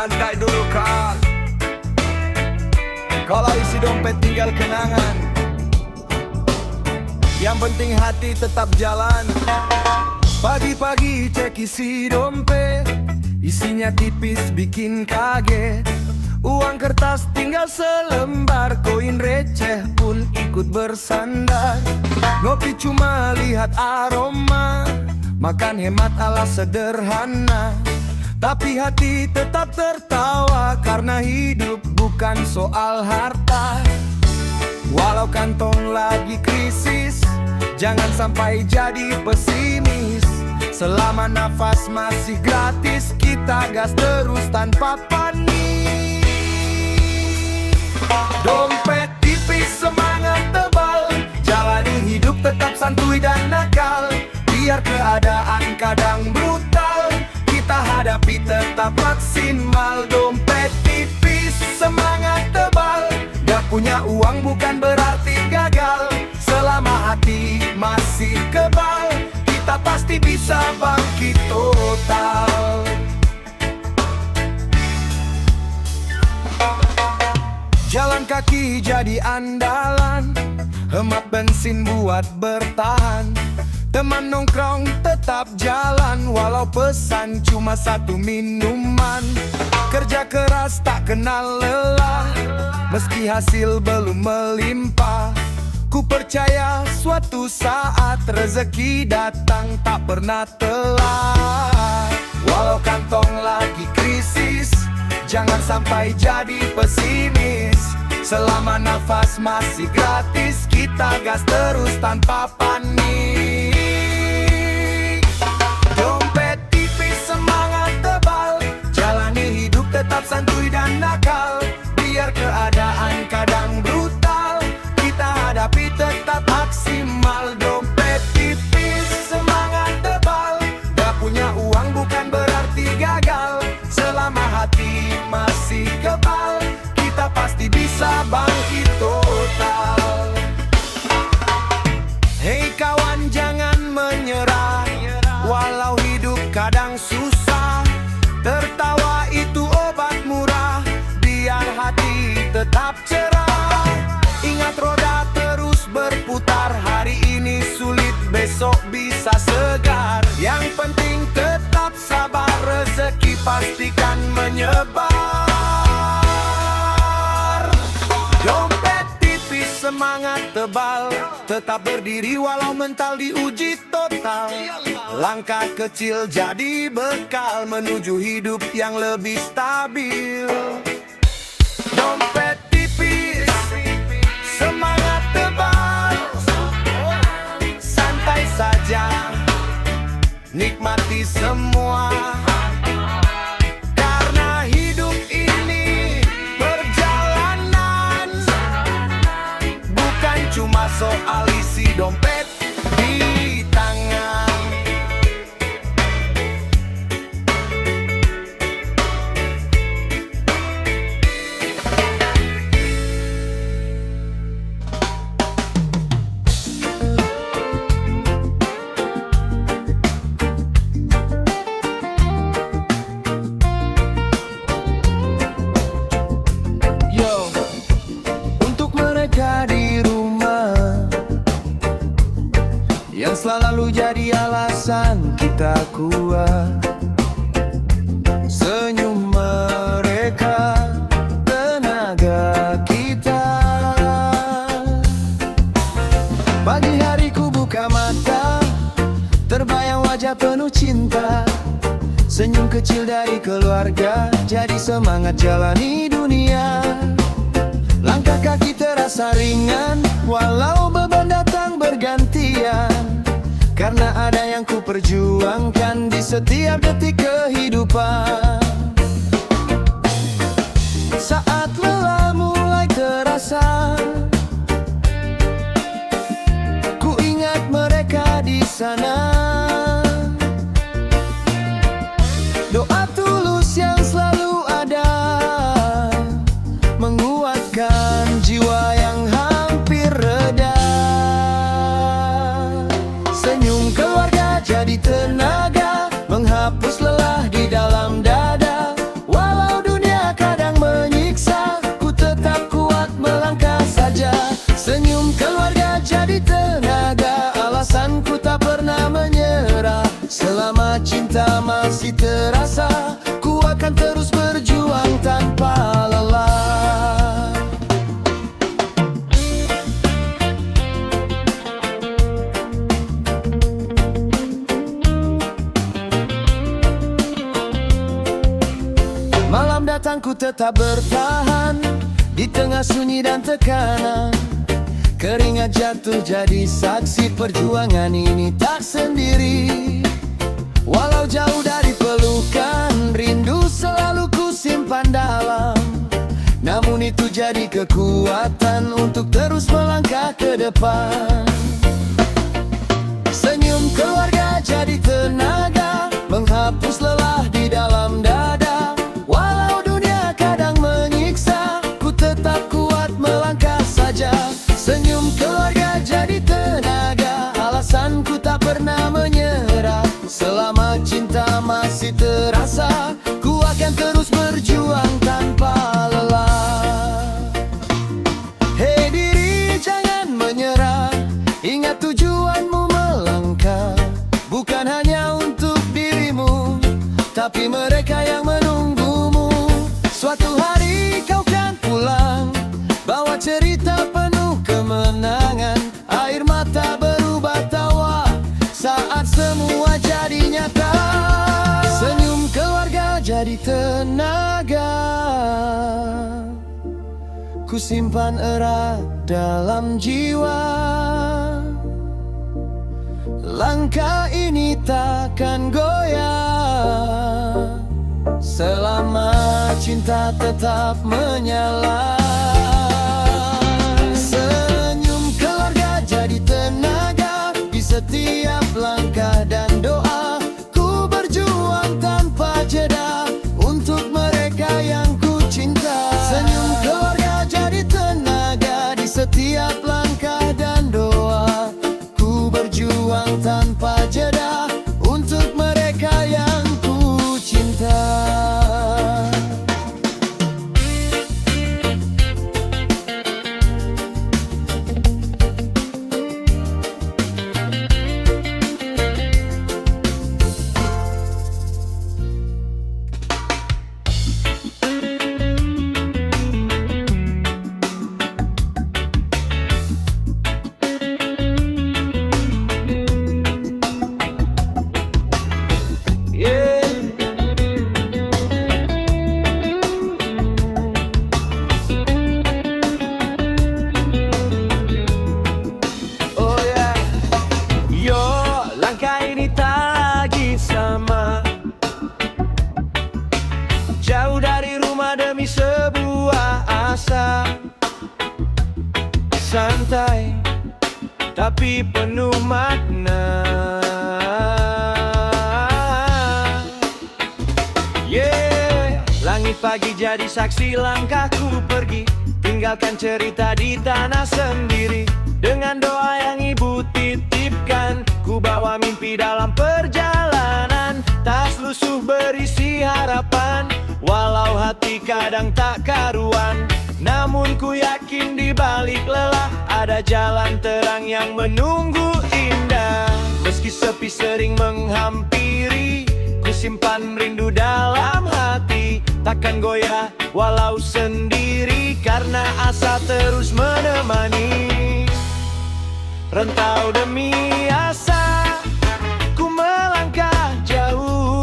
santai dulu kan. Kalau isi dompet tinggal kenangan, yang penting hati tetap jalan. Pagi-pagi cek isi dompet, isinya tipis bikin kaget. Uang kertas tinggal selembar, koin receh pun ikut bersandar. Ngopi cuma lihat aroma, makan hemat ala sederhana. Tapi hati tetap tertawa, karena hidup bukan soal harta. Walau kantong lagi krisis, jangan sampai jadi pesimis. Selama nafas masih gratis, kita gas terus tanpa panik. Dompet tipis, semangat tebal, jalani hidup tetap santuy dan nakal. Biar keadaan kadang brutal, kita hadapi tetap maksimal. Dompet tipis, semangat tebal, gak punya uang bukan berarti gagal. Selama hati masih kebal, kita pasti bisa bangkit total. Jalan kaki jadi andalan, hemat bensin buat bertahan. Teman nongkrong tetap jalan, walau pesan cuma satu minuman. Kerja keras tak kenal lelah, meski hasil belum melimpah. Ku percaya suatu saat rezeki datang tak pernah telat. Walau kantong lagi krisis, jangan sampai jadi pesimis. Selama nafas masih gratis, kita gas terus tanpa panik. Dompet tipis, semangat tebal, jalani hidup tetap santuy dan nakal. Biar keadaan kadang brutal, kita hadapi tetap maksimal. Dompet tipis, semangat tebal, gak punya uang bukan berarti gagal. Selama hati masih kebal, kita pasti bisa bangkit total. Hei kawan, jangan menyerah, walau hidup kadang susah. Tertawa itu obat murah, biar hati tetap cerah. Ingat roda terus berputar, hari ini sulit besok bisa segar. Yang penting tetap sabar, rezeki pastikan menyebar. Dompet tipis, semangat tebal, tetap berdiri walau mental diuji total. Langkah kecil jadi bekal menuju hidup yang lebih stabil. Dompet tipis, semangat tebal, santai saja, nikmati semua. Karena hidup ini perjalanan, bukan cuma soal isi dompet di tangan. Yang selalu jadi alasan kita kuat, senyum mereka, tenaga kita. Pagi hari ku buka mata, terbayang wajah penuh cinta. Senyum kecil dari keluarga, jadi semangat jalani dunia. Langkah kaki terasa ringan, walau beban datang bergantian. Karena ada yang ku perjuangkan di setiap detik kehidupan. Saat lelah mulai terasa, ku ingat mereka di sana. Doa tulus yang selalu ada, menguatkan jiwa yang hampir reda. Senyum keluarga jadi tenaga, menghapus lelah di dalam dada. Walau dunia datang ku tetap bertahan di tengah sunyi dan tekanan. Keringat jatuh jadi saksi perjuangan ini tak sendiri. Walau jauh dari pelukan, rindu selalu ku simpan dalam. Namun itu jadi kekuatan untuk terus melangkah ke depan. Senyum keluarga jadi tenaga, menghapus lelah di dalam dada. Walau dunia kadang menyiksa, ku tetap kuat melangkah saja. Senyum keluarga jadi tenaga, alasanku tak pernah menyerah. Selama cinta masih terasa, ku akan terus berjuang tanpa lelah. Hei diri, jangan menyerah, ingat tujuanmu melangkah. Bukan hanya untuk dirimu, tapi mereka yang menunggumu. Suatu hari kau kan pulang, bawa cerita penuh kemenangan. Air mata berubah tawa saat semua jadi nyata. Senyum keluarga jadi tenaga, ku simpan erat dalam jiwa. Langkah ini takkan goyah selama cinta tetap menyala. Senyum keluarga jadi tenaga, di setiap langkah dan doa. Ku berjuang tanpa jeda untuk mereka yang ku cinta. Senyum keluarga jadi tenaga, di setiap langkah dan doa. Ku berjuang tanpa jeda untuk mereka yang ku cinta. Jauh dari rumah demi sebuah asa, santai tapi penuh makna. Langit pagi jadi saksi langkahku pergi, tinggalkan cerita di tanah sendiri. Dengan doa yang ibu titipkan, ku bawa mimpi dalam perjalanan. Tas lusuh berisi harapan, walau hati kadang tak karuan. Namun ku yakin di balik lelah ada jalan terang yang menunggu indah. Meski sepi sering menghampiri, ku simpan rindu dalam hati. Takkan goyah walau sendiri, karena asa terus menemani. Rentau demi asa, ku melangkah jauh.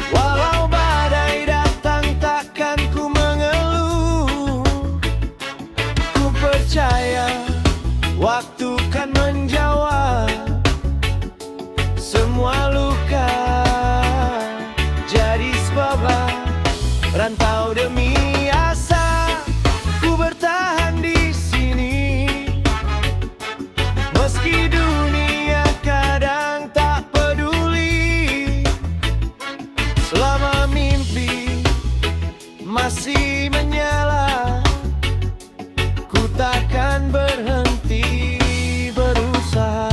Walau badai datang takkan ku mengeluh. Ku percaya waktu kan menjawab semua luka jadi sebab. Rantau demi asa, ku bertahan di sini. Meski dunia kadang tak peduli, selama mimpi masih menyala, ku takkan berhenti berusaha.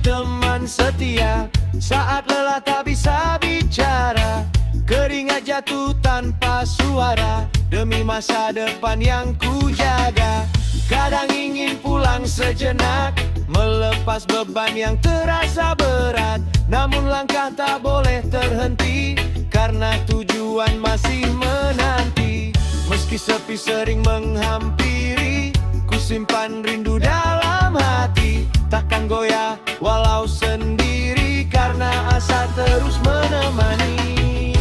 Teman setia saat lelah tak bisa bicara, keringat jatuh tanpa suara demi masa depan yang ku jaga. Kadang ingin pulang sejenak, melepas beban yang terasa berat. Namun langkah tak boleh terhenti, karena tujuan masih menanti. Meski meski sepi sering menghampiri. Ku simpan rindu dalam hati, takkan goyah walau sendiri, karena asa terus menemani.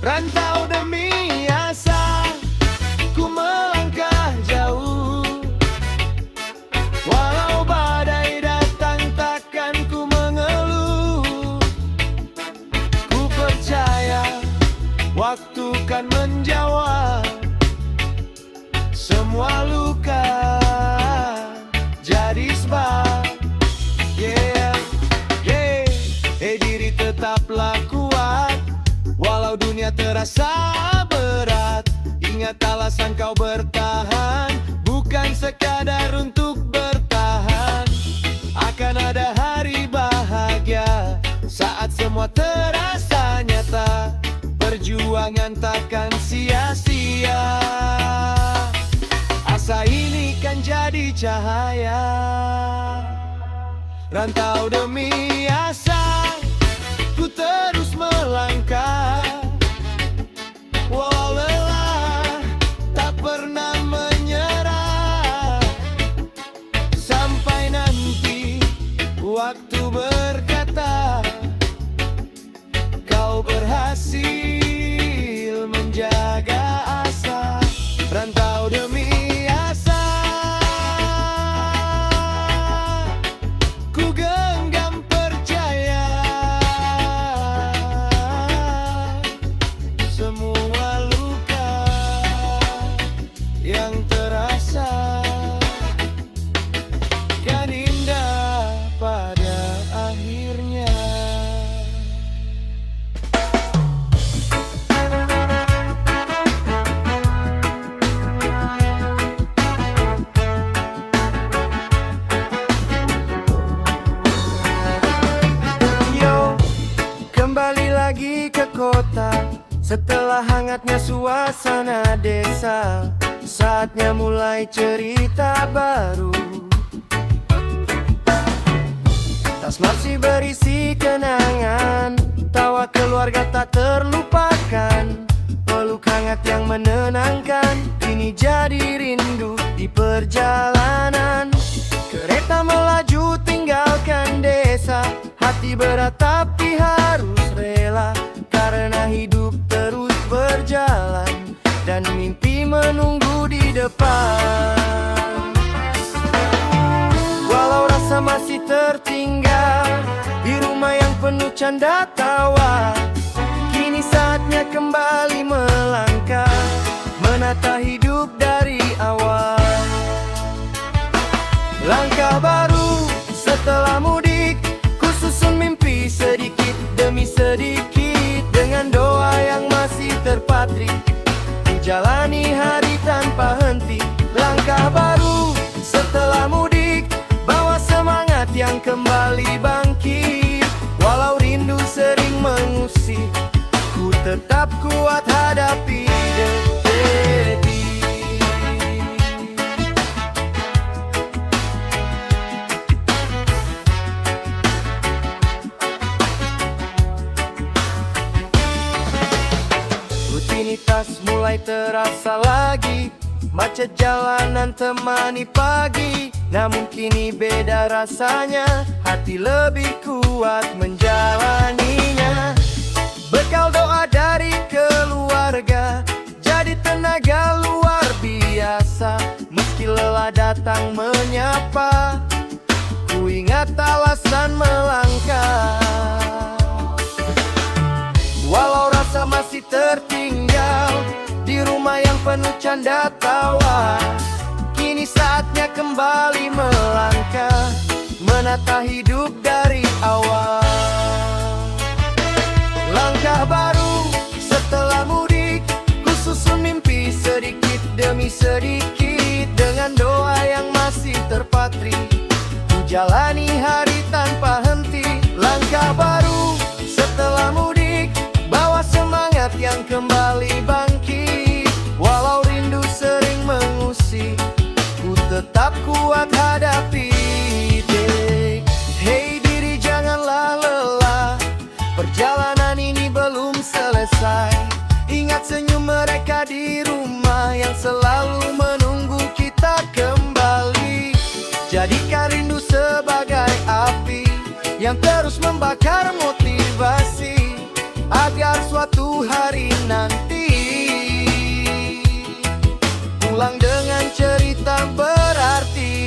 Rantau demi asa, ku melangkah jauh. Walau badai datang takkan ku mengeluh. Ku percaya waktu kan menjawab semua luka jadi sebab. Yeah, yeah. Diri tetaplah kuat, walau dunia terasa berat. Ingat alasan kau bertahan, bukan sekadar untuk bertahan. Akan ada hari bahagia, saat semua terasa nyata. Perjuangan takkan sia-sia, asa ini kan jadi cahaya. Rantau demi asa, ku terus melangkah. Walau lelah, tak pernah menyerah. Sampai nanti waktu berkata, kau berhasil menjaga asa. Rantau demi asa, ku genggam percaya. Semua luka yang terasa kan indah pada akhirnya. Kembali lagi ke kota, setelah hangatnya suasana desa. Saatnya mulai cerita baru. Tas masih berisi kenangan, tawa keluarga tak terlupakan. Peluk hangat yang menenangkan, kini jadi rindu di perjalanan. Kereta melaju tinggalkan desa, hati berat tapi harus rela, karena hidup terus berjalan dan mimpi menunggu di depan. Walau rasa masih tertinggal di rumah yang penuh canda tawa, kini saatnya kembali melangkah, menata hidup dari awal. Langkah baru setelah mudik, ku susun mimpi sedikit demi sedikit. Dengan doa yang masih terpatri, ku jalani hari tanpa henti. Langkah baru setelah mudik, bawa semangat yang kembali bangkit. Walau rindu sering mengusik, ku tetap kuat hadapi detik. Rutinitas mulai terasa lagi, macet jalanan temani pagi. Namun kini beda rasanya, hati lebih kuat menjalaninya. Bekal doa dari keluarga jadi tenaga luar biasa. Meski lelah datang menyapa, ku ingat alasan melangkah. Walau rasa masih tertinggal di rumah yang penuh canda tawa, kini saatnya kembali melangkah, menata hidup dari awal. Langkah baru setelah mudik, ku susun mimpi sedikit demi sedikit. Dengan doa yang masih terpatri, ku jalani hari tanpa henti. Langkah baru setelah mudik, bawa semangat yang kembali bangkit. Walau rindu sering mengusik, ku tetap kuat hadapi detik. Hey diri janganlah lelah, perjalanan ini belum selesai. Ingat senyum mereka di rumah, yang terus membakar motivasi agar suatu hari nanti pulang dengan cerita berarti.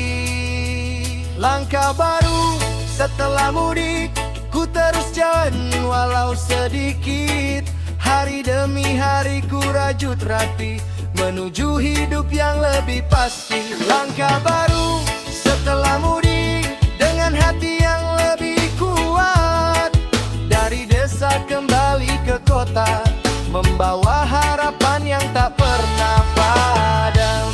Langkah baru setelah mudik, ku terus jalan walau sedikit. Hari demi hari ku rajut rapi menuju hidup yang lebih pasti. Langkah baru setelah mudik dengan hati yang lebih kuat. Dari desa kembali ke kota, membawa harapan yang tak pernah padam.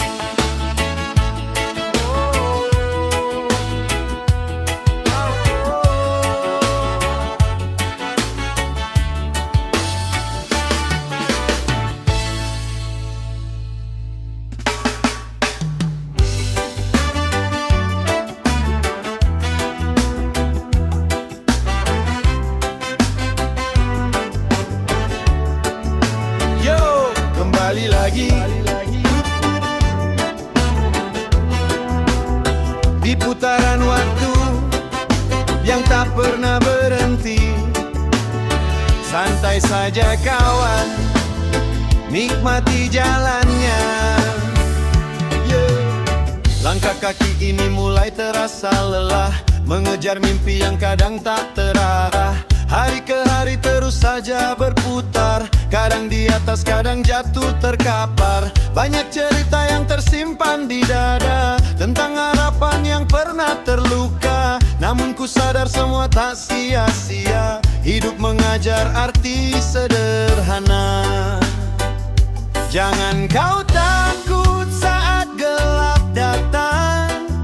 Kembali lagi di putaran waktu yang tak pernah berhenti. Santai saja kawan, nikmati jalannya. Langkah kaki ini mulai terasa lelah, mengejar mimpi yang kadang tak terarah. Hari ke hari terus saja berputar, kadang di atas kadang jatuh terkapar. Banyak cerita yang tersimpan di dada tentang harapan yang pernah terluka. Namun ku sadar semua tak sia-sia, hidup mengajar arti sederhana. Jangan kau takut saat gelap datang,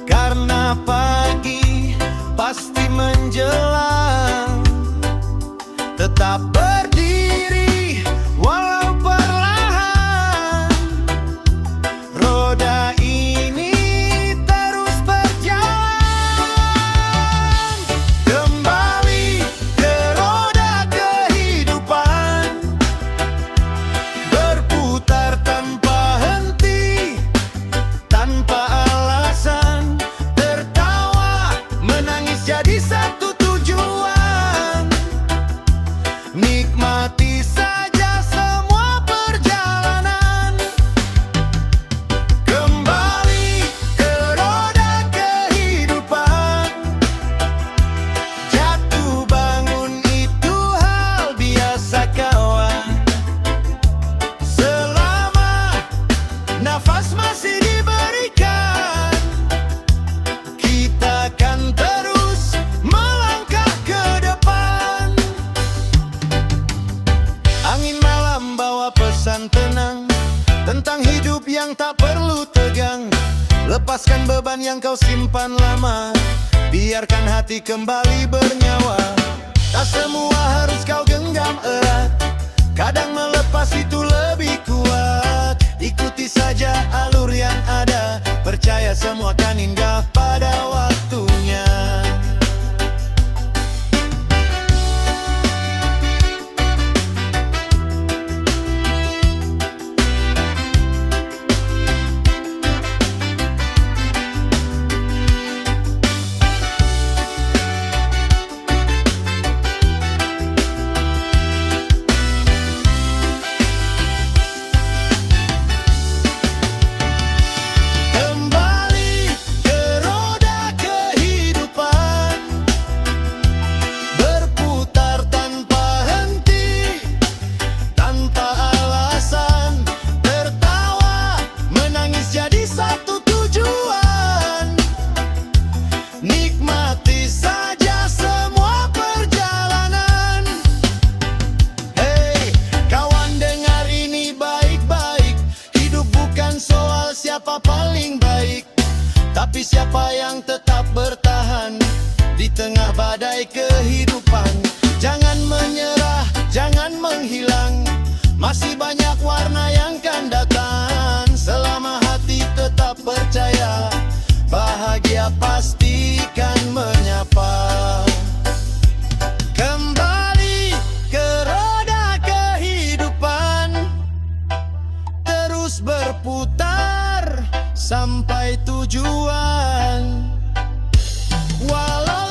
karena pagi pasti menjelang. Tetap berdiri walau perlahan, roda ini terus berjalan. Kembali ke roda kehidupan, berputar tanpa henti, tanpa alasan. Tertawa, menangis jadi satu tujuan. Nikmati saja semua perjalanan. Kembali ke roda kehidupan, jatuh bangun itu hal biasa kawan. Selama nafas masih diberikan, kita akan terus melangkah ke depan. Angin malam bawa pesan tenang tentang hidup yang tak perlu tegang. Lepaskan beban yang kau simpan lama, biarkan hati kembali bernyawa. Tak semua harus kau genggam erat, kadang melepas itu lebih kuat. Ikuti saja alur yang ada, percaya semua akan indah pada waktunya. Kembali ke roda kehidupan, berputar tanpa henti, tanpa alasan. Tertawa, menangis jadi satu tujuan. Nikmati saja semua perjalanan. Hei, kawan dengar ini baik-baik. Hidup bukan soal siapa paling baik, tapi siapa yang tetap bertahan di tengah badai kehidupan. Jangan menyerah, jangan menghilang, masih banyak warna yang kan datang. Selama hati tetap percaya, bahagia pastikan menyapa. Kembali ke roda kehidupan, terus berputar sampai tujuan. Walau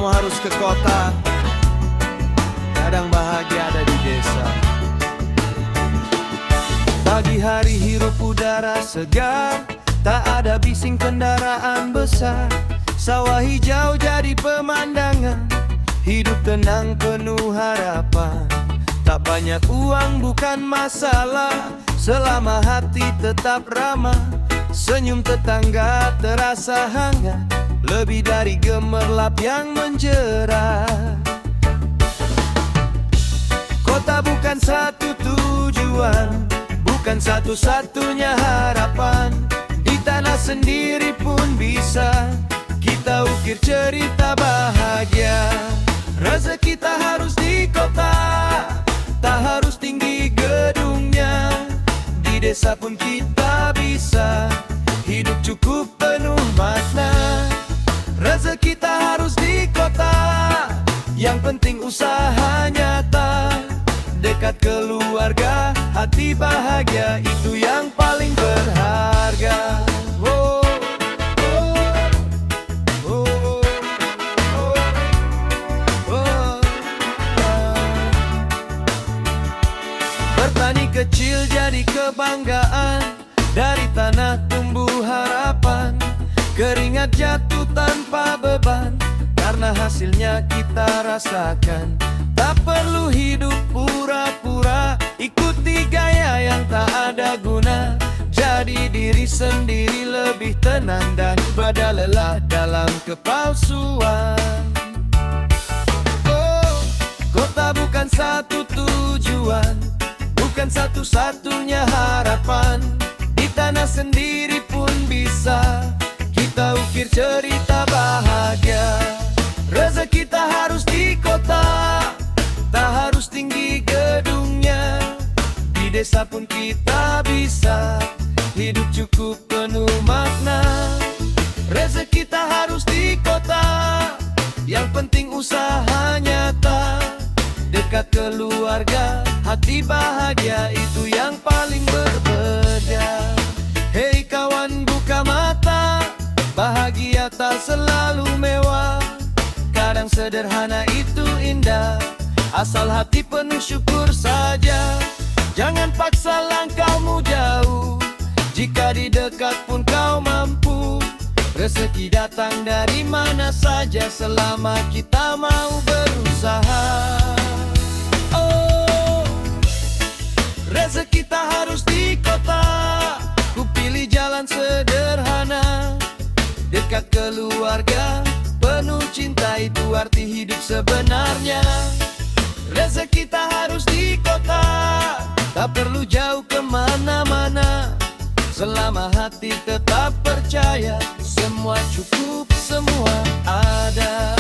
semua harus ke kota. Kadang bahagia ada di desa. Pagi hari hirup udara segar, tak ada bising kendaraan besar. Sawah hijau jadi pemandangan, hidup tenang penuh harapan. Tak banyak uang bukan masalah, selama hati tetap ramah. Senyum tetangga terasa hangat, lebih dari gemerlap yang menjerah. Kota bukan satu tujuan, bukan satu-satunya harapan. Di tanah sendiri pun bisa kita ukir cerita bahagia. Rezeki tak harus di kota, tak harus tinggi gedungnya. Di desa pun kita bisa hidup cukup penuh makna. Rezeki tak harus di kota, yang penting usaha nyata. Dekat keluarga, hati bahagia, itu yang paling berharga. Oh, oh, oh, oh, oh. Bertani kecil jadi kebanggaan, dari tanah tumbuh harapan. Keringat jatuh tanpa beban, karena hasilnya kita rasakan. Tak perlu hidup pura-pura, ikuti gaya yang tak ada guna. Jadi diri sendiri lebih tenang daripada lelah dalam kepalsuan. Oh, kota bukan satu tujuan, bukan satu-satunya harapan. Di tanah sendiri pun bisa kita ukir cerita bahagia. Rezeki tak harus di kota, tak harus tinggi gedungnya. Di desa pun kita bisa hidup cukup penuh makna. Rezeki tak harus di kota, yang penting usaha nyata. Dekat keluarga, hati bahagia, itu yang paling berbeda. Hei kawan, buka mata, bahagia tak selalu mewah. Kadang sederhana itu indah, asal hati penuh syukur saja. Jangan paksa langkahmu jauh, jika di dekat pun kau mampu. Rezeki datang dari mana saja, selama kita mau berusaha. Oh, rezeki tak harus di kota, ku pilih jalan sederhana. Dekat keluarga, penuh cinta, itu arti hidup sebenarnya. Rezeki tak harus di kota, tak perlu jauh kemana-mana. Selama hati tetap percaya, semua cukup, semua ada.